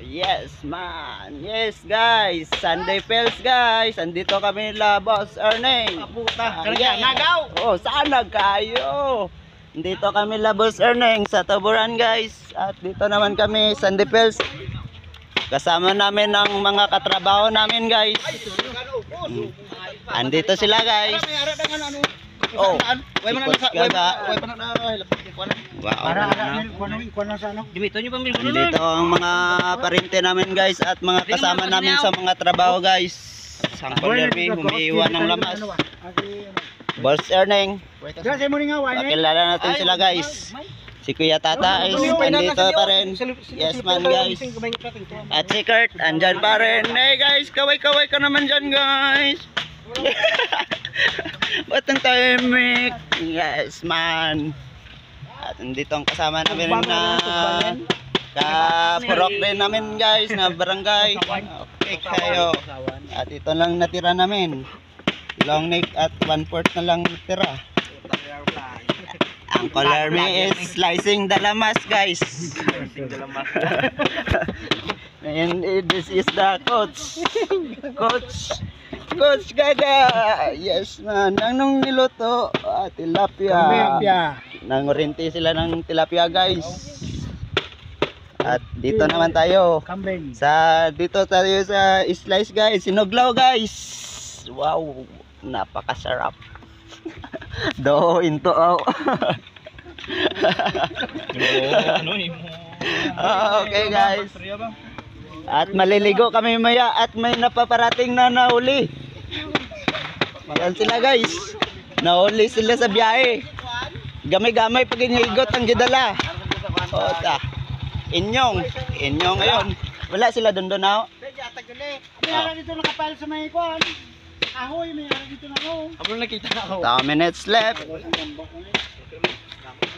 Yes man. Yes guys. Sunday Pels guys. Andito kami nila Boss Erneng. Puta, Yes. nagaw. Oh, sana kayo. Dito kami nila Boss Erneng sa Taburan guys. At dito naman kami Sunday Pels. Kasama namin ang mga katrabaho namin guys. Andito sila guys. Oh, way man Coach na Gaga. way man na Wow. para kuno sa ano. Dito nyo pamilya ko Dito ang mga parente namin guys at mga kasama namin sa mga trabaho guys. Sang Palermi, humiiwan ng lamas. Boss Erneng. Pakilala natin sila guys. Si Kuya Tata is andito pa rin. Yes man guys. At si Kurt, andyan pa rin. Hey guys, kaway-kaway ka naman dyan guys. Ba't ang tahimik? Yes man. At andito ang kasama namin na kapurok din namin guys na barangay. Okay kayo. At ito lang natira namin. Long neck at 1/4 na lang natira. Ang color me is slicing the lamas guys. And this is the coach. Coach Gaga. Yes man. Anong niluto? Tilapia. Nangurinti sila ng tilapia guys. At dito naman tayo. Dito tayo sa slice guys. Sinuglaw guys. Wow. Napakasarap. Do into okay guys. At maliligo kami maya at may napaparating na nahuli. Yan sila guys. Nahuli sila sa biyahe. Gamay-gamay pag inihigot ang gidala. Ota. Inyong ngayon. Wala sila doon na. Mayroon dito nakapile sa may kuan. Ahoy, mayroon dito na ako. Habang nakita na ako. 2 minutes left.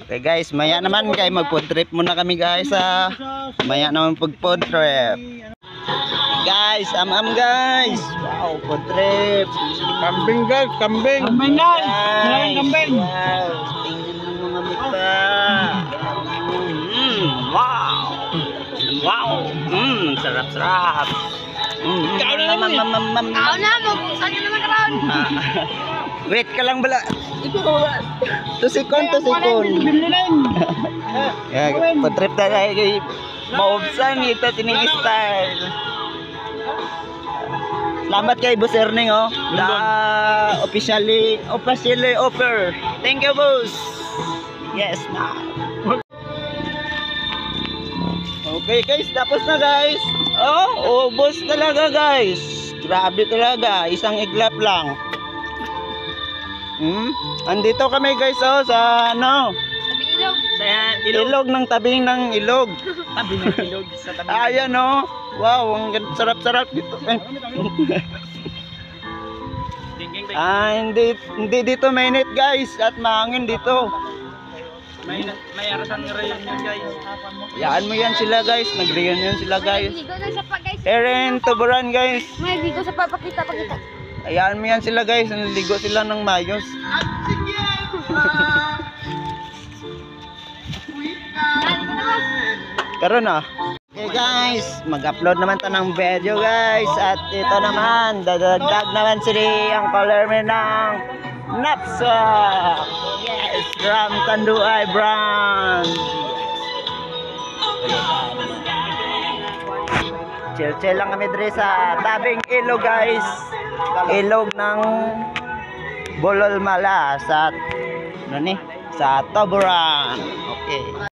Okay guys, maya naman kay mag-food trip muna kami guys maya naman pag-food trip. Guys, guys. Wow, food trip. Kambing guys, kambing. Kambing guys. Kambing. Wow, tingnan mo mga mata. Wow. Wow. Sarap-sarap. Ikaw na naman. Ikaw na, mabusan ka naman karon. Wait ka lang bala. Tusikon. Food trip na kay maubsan ito tining style. Salamat kay Boss Erneng officially offer. Thank you boss. Yes man. Okay guys, tapos na guys. Ubos talaga guys. Grabe talaga, isang iglap lang. Andito kami guys sa ano? Tabing ilog. Sa ilog ng tabing ng ilog. Tabi ng ilog sa tabi. Ayan wow, ang sarap-sarap dito. Hindi dito mainit guys at mahangin dito. May arasan reunion guys. Yaan mo yan sila guys, nag-reunion sila guys. Ligo na sa pa guys. Eren, Tuburan guys. May ligo sa pa, pakita. Ayaan mo yan sila guys, naligo sila ng mayos. Karon Okay guys, mag-upload naman ta ng video guys. At ito naman, dadagdag naman ang color me ng Napsa. Yes, from Tanduay brand. Chill lang kami dre sa tabing ilog guys. Ilog ng Bolol Mala sa Taburan. Okay.